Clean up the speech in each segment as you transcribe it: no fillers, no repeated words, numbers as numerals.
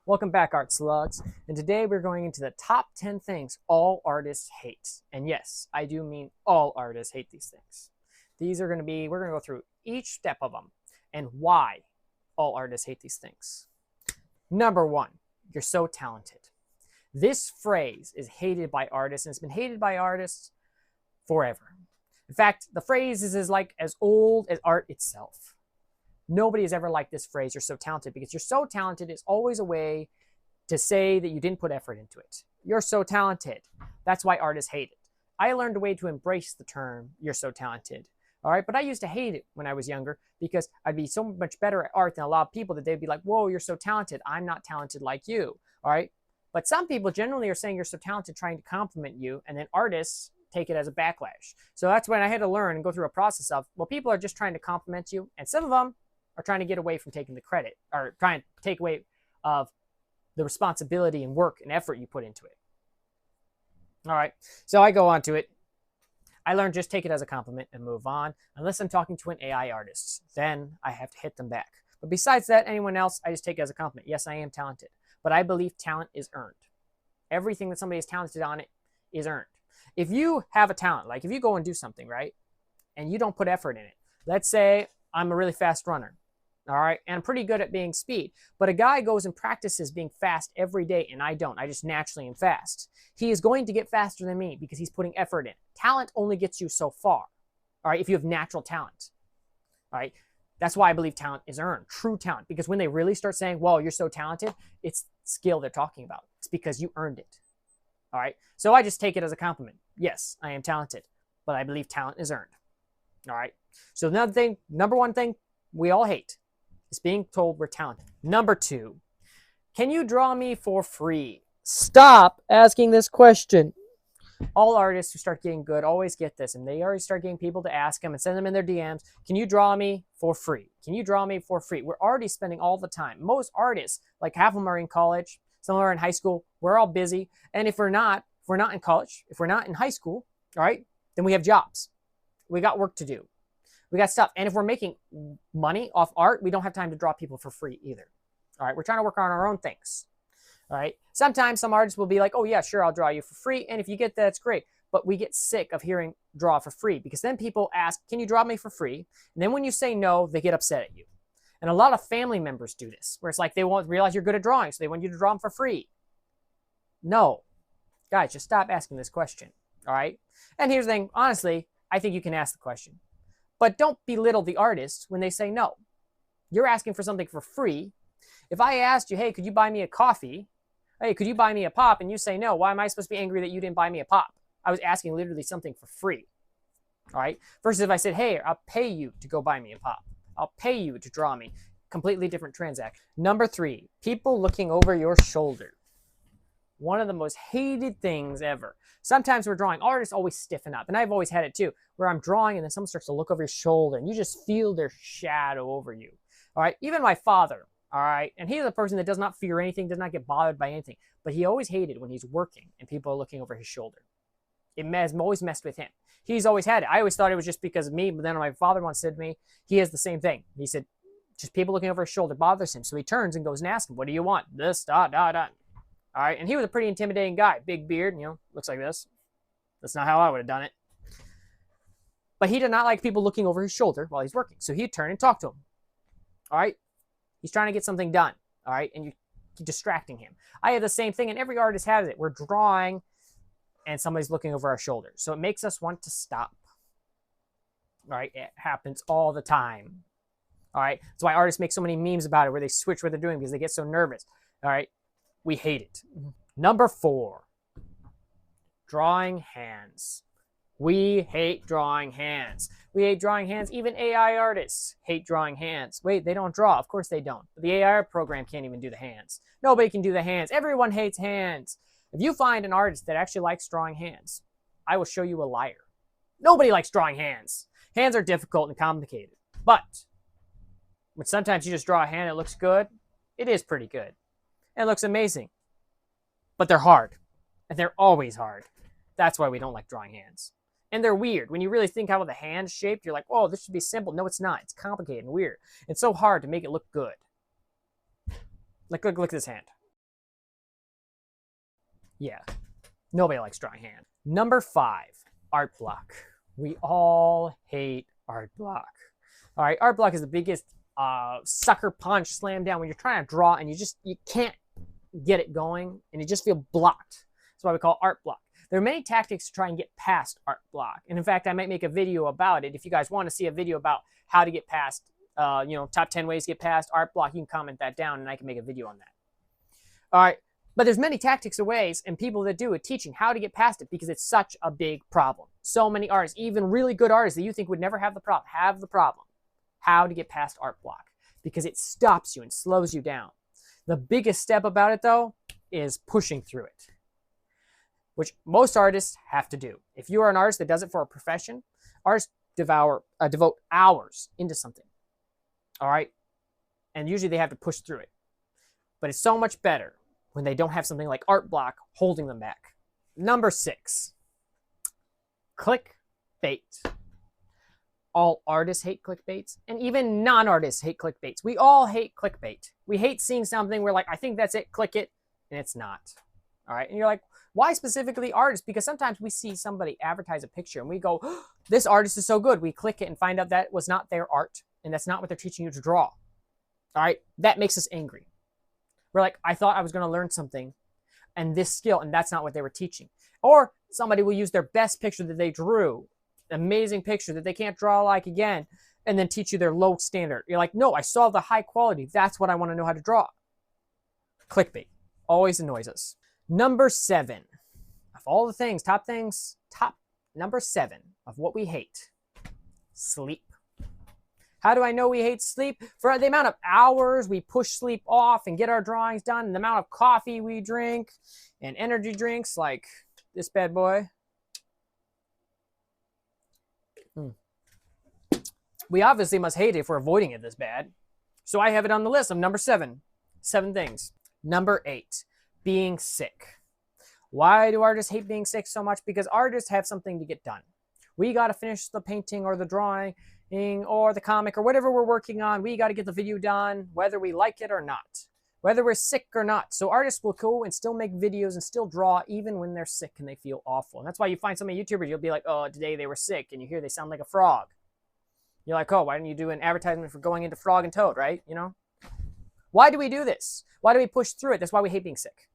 Welcome back, Art Slugs. And today we're going into the top 10 things all artists hate. And yes, I do mean all artists hate these things. We're going to go through each step of them and why all artists hate these things. Number one, you're so talented. This phrase is hated by artists and it's been hated by artists forever. In fact, the phrase is like as old as art itself. Nobody has ever liked this phrase, you're so talented, because you're so talented is always a way to say that you didn't put effort into it. You're so talented. That's why artists hate it. I learned a way to embrace the term, you're so talented. All right, but I used to hate it when I was younger because I'd be so much better at art than a lot of people that they'd be like, whoa, you're so talented. I'm not talented like you. All right, but some people generally are saying you're so talented trying to compliment you, and then artists take it as a backlash. So that's when I had to learn and go through a process of, well, people are just trying to compliment you, and some of them are trying to get away from taking the credit or trying to take away of the responsibility and work and effort you put into it. All right, so I go on to it. I learned just take it as a compliment and move on. Unless I'm talking to an AI artist, then I have to hit them back. But besides that, anyone else, I just take it as a compliment. Yes, I am talented, but I believe talent is earned. Everything that somebody is talented on it is earned. If you have a talent, like if you go and do something, right, and you don't put effort in it, let's say I'm a really fast runner. All right, and I'm pretty good at being speed. But a guy goes and practices being fast every day, and I don't. I just naturally am fast. He is going to get faster than me because he's putting effort in. Talent only gets you so far, all right, if you have natural talent. All right, that's why I believe talent is earned, true talent. Because when they really start saying, well, you're so talented, it's skill they're talking about. It's because you earned it. All right, so I just take it as a compliment. Yes, I am talented, but I believe talent is earned. All right, so another thing, number one thing we all hate is being told we're talented. Number two, can you draw me for free? Stop asking this question. All artists who start getting good always get this, and they already start getting people to ask them and send them in their DMs, can you draw me for free? Can you draw me for free? We're already spending all the time. Most artists, like half of them are in college, some are in high school, we're all busy. And if we're not in college, if we're not in high school, all right, then we have jobs. We got work to do. We got stuff. And if we're making money off art, we don't have time to draw people for free either. All right, we're trying to work on our own things. All right, sometimes some artists will be like, oh yeah, sure, I'll draw you for free. And if you get that, it's great. But we get sick of hearing draw for free because then people ask, can you draw me for free? And then when you say no, they get upset at you. And a lot of family members do this, where it's like they won't realize you're good at drawing, so they want you to draw them for free. No, guys, just stop asking this question. All right, and here's the thing, honestly, I think you can ask the question. But don't belittle the artist when they say no. You're asking for something for free. If I asked you, hey, could you buy me a coffee? Hey, could you buy me a pop? And you say no, why am I supposed to be angry that you didn't buy me a pop? I was asking literally something for free. All right? Versus if I said, hey, I'll pay you to go buy me a pop. I'll pay you to draw me. Completely different transaction. Number three, people looking over your shoulder. One of the most hated things ever. Sometimes we're drawing, artists always stiffen up, and I've always had it too, where I'm drawing and then someone starts to look over your shoulder and you just feel their shadow over you. All right, even my father, all right, and he's a person that does not fear anything, does not get bothered by anything, but he always hated when he's working and people are looking over his shoulder. It has always messed with him. He's always had it. I always thought it was just because of me, but then my father once said to me, he has the same thing. He said, just people looking over his shoulder bothers him. So he turns and goes and asks him, what do you want? This, dot, dot, dot. All right, and he was a pretty intimidating guy. Big beard, looks like this. That's not how I would have done it. But he did not like people looking over his shoulder while he's working. So he'd turn and talk to him. All right? He's trying to get something done. All right? And you're distracting him. I have the same thing, and every artist has it. We're drawing, and somebody's looking over our shoulder. So it makes us want to stop. All right? It happens all the time. All right? That's why artists make so many memes about it, where they switch what they're doing because they get so nervous. All right? We hate it. Number four, drawing hands. We hate drawing hands. We hate drawing hands. Even AI artists hate drawing hands. Wait, they don't draw. Of course they don't. But the AI program can't even do the hands. Nobody can do the hands. Everyone hates hands. If you find an artist that actually likes drawing hands, I will show you a liar. Nobody likes drawing hands. Hands are difficult and complicated. But when sometimes you just draw a hand that looks good, it is pretty good. And it looks amazing. But they're hard. And they're always hard. That's why we don't like drawing hands. And they're weird. When you really think how the hand's shaped, you're like, oh, this should be simple. No, it's not. It's complicated and weird. It's so hard to make it look good. Look at this hand. Yeah, nobody likes dry hand. Number 5, art block. We all hate art block. All right, art block is the biggest sucker punch slam down when you're trying to draw and you can't get it going and you just feel blocked. That's why we call art block. There are many tactics to try and get past art block. And in fact, I might make a video about it. If you guys want to see a video about how to get past, top 10 ways to get past art block, you can comment that down and I can make a video on that. All right. But there's many tactics or ways and people that do it teaching how to get past it because it's such a big problem. So many artists, even really good artists that you think would never have the problem, how to get past art block because it stops you and slows you down. The biggest step about it, though, is pushing through it, which most artists have to do. If you are an artist that does it for a profession, artists devote hours into something, all right? And usually they have to push through it. But it's so much better when they don't have something like art block holding them back. Number 6, clickbait. All artists hate clickbaits, and even non-artists hate clickbaits. We all hate clickbait. We hate seeing something, we're like, I think that's it, click it, and it's not. All right, and you're like, why specifically artists? Because sometimes we see somebody advertise a picture and we go, oh, this artist is so good. We click it and find out that was not their art, and that's not what they're teaching you to draw. All right, that makes us angry. We're like, I thought I was gonna learn something and this skill, and that's not what they were teaching. Or somebody will use their best picture that they drew, amazing picture that they can't draw like again, and then teach you their low standard. You're like, no, I saw the high quality. That's what I want to know how to draw. Clickbait always annoys us. Number 7 of all the things, top number 7 of what we hate, sleep. How do I know we hate sleep? For the amount of hours we push sleep off and get our drawings done, and the amount of coffee we drink and energy drinks like this bad boy. We obviously must hate it if we're avoiding it this bad. So I have it on the list of number 7. 7 things. Number 8, being sick. Why do artists hate being sick so much? Because artists have something to get done. We got to finish the painting or the drawing or the comic or whatever we're working on. We got to get the video done, whether we like it or not, whether we're sick or not. So artists will go and still make videos and still draw even when they're sick and they feel awful. And that's why you find so many YouTubers, you'll be like, oh, today they were sick, and you hear they sound like a frog. You're like, oh, why didn't you do an advertisement for going into Frog and Toad, right? You know? Why do we do this? Why do we push through it? That's why we hate being sick.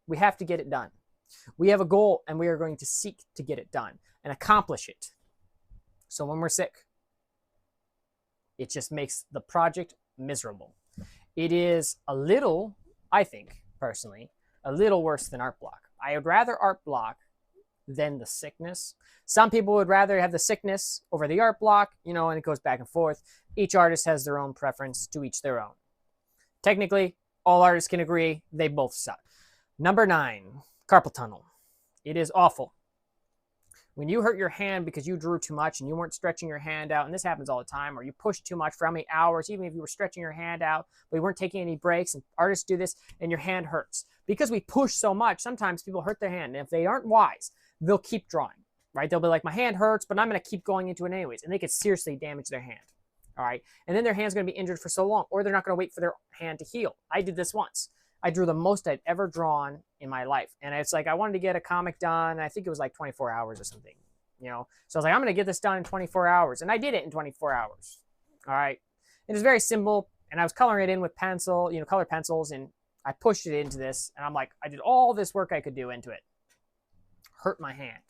We have to get it done. We have a goal, and we are going to seek to get it done and accomplish it. So when we're sick, it just makes the project miserable. It is a little, I think, personally, a little worse than art block. I would rather art block than the sickness. Some people would rather have the sickness over the art block, and it goes back and forth. Each artist has their own preference, to each their own. Technically, all artists can agree they both suck. Number 9, carpal tunnel. It is awful. When you hurt your hand because you drew too much and you weren't stretching your hand out, and this happens all the time, or you pushed too much for how many hours, even if you were stretching your hand out, but you weren't taking any breaks, and artists do this, and your hand hurts. Because we push so much, sometimes people hurt their hand, and if they aren't wise, they'll keep drawing, right? They'll be like, my hand hurts, but I'm going to keep going into it anyways, and they could seriously damage their hand, all right? And then their hand's going to be injured for so long, or they're not going to wait for their hand to heal. I did this once. I drew the most I'd ever drawn in my life, and it's like I wanted to get a comic done. I think it was like 24 hours or something, So I was like, I'm going to get this done in 24 hours, and I did it in 24 hours, all right? It was very simple, and I was coloring it in with pencil, color pencils, and I pushed it into this, and I'm like, I did all this work I could do into it. Hurt my hand.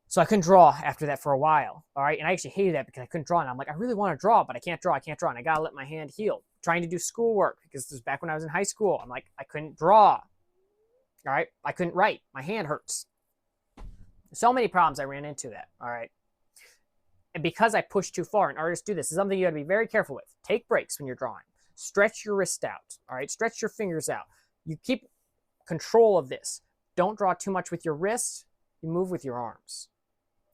So I couldn't draw after that for a while, all right? And I actually hated that because I couldn't draw, and I'm like, I really want to draw, but I can't draw, and I got to let my hand heal. Trying to do schoolwork, because this was back when I was in high school. I'm like, I couldn't draw, all right? I couldn't write. My hand hurts. So many problems I ran into that, all right? And because I pushed too far, and artists do this, is something you got to be very careful with. Take breaks when you're drawing. Stretch your wrist out, all right? Stretch your fingers out. You keep control of this. Don't draw too much with your wrists. You move with your arms,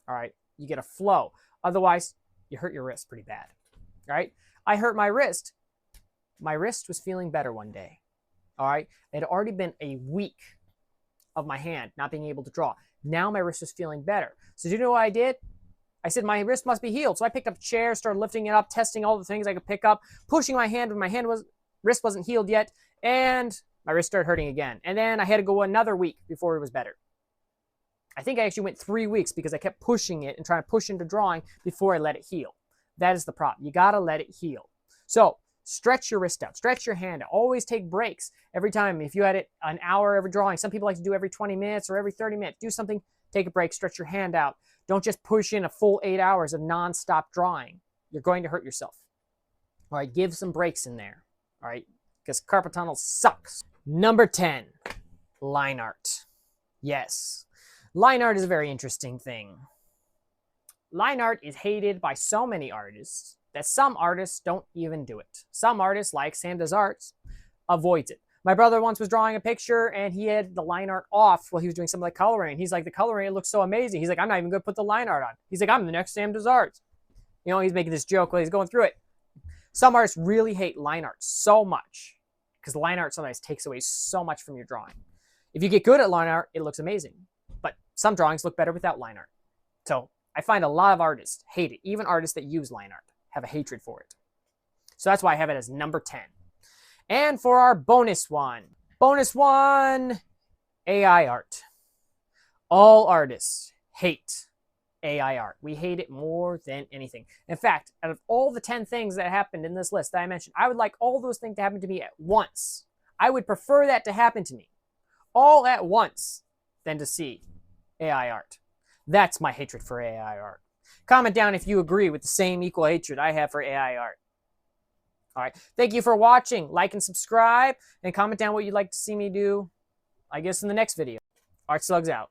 all right? You get a flow. Otherwise, you hurt your wrist pretty bad, all right? I hurt my wrist. My wrist was feeling better one day, all right? It had already been a week of my hand not being able to draw. Now my wrist was feeling better. So do you know what I did? I said, my wrist must be healed. So I picked up a chair, started lifting it up, testing all the things I could pick up, pushing my hand when my wrist wasn't healed yet, and My wrist started hurting again. And then I had to go another week before it was better. I think I actually went 3 weeks because I kept pushing it and trying to push into drawing before I let it heal. That is the problem. You got to let it heal. So stretch your wrist out, stretch your hand out. Always take breaks every time. If you had it an hour every drawing, some people like to do every 20 minutes or every 30 minutes. Do something, take a break, stretch your hand out. Don't just push in a full 8 hours of nonstop drawing. You're going to hurt yourself. All right, give some breaks in there. All right, because carpal tunnel sucks. Number 10, line art. Yes, line art is a very interesting thing. Line art is hated by so many artists that some artists don't even do it. Some artists, like Sam Does Arts, avoids it. My brother once was drawing a picture and he had the line art off while he was doing something like coloring. He's like, the coloring, it looks so amazing. He's like, I'm not even going to put the line art on. He's like, I'm the next Sam Does Arts. You know, he's making this joke while he's going through it. Some artists really hate line art so much because line art sometimes takes away so much from your drawing. If you get good at line art, it looks amazing. But some drawings look better without line art. So I find a lot of artists hate it. Even artists that use line art have a hatred for it. So that's why I have it as number 10. And for our bonus one, AI art. All artists hate AI art. We hate it more than anything. In fact, out of all the 10 things that happened in this list that I mentioned, I would like all those things to happen to me at once. I would prefer that to happen to me all at once than to see AI art. That's my hatred for AI art. Comment down if you agree with the same equal hatred I have for AI art. All right. Thank you for watching. Like and subscribe, and comment down what you'd like to see me do, I guess, in the next video. Art Slugs out.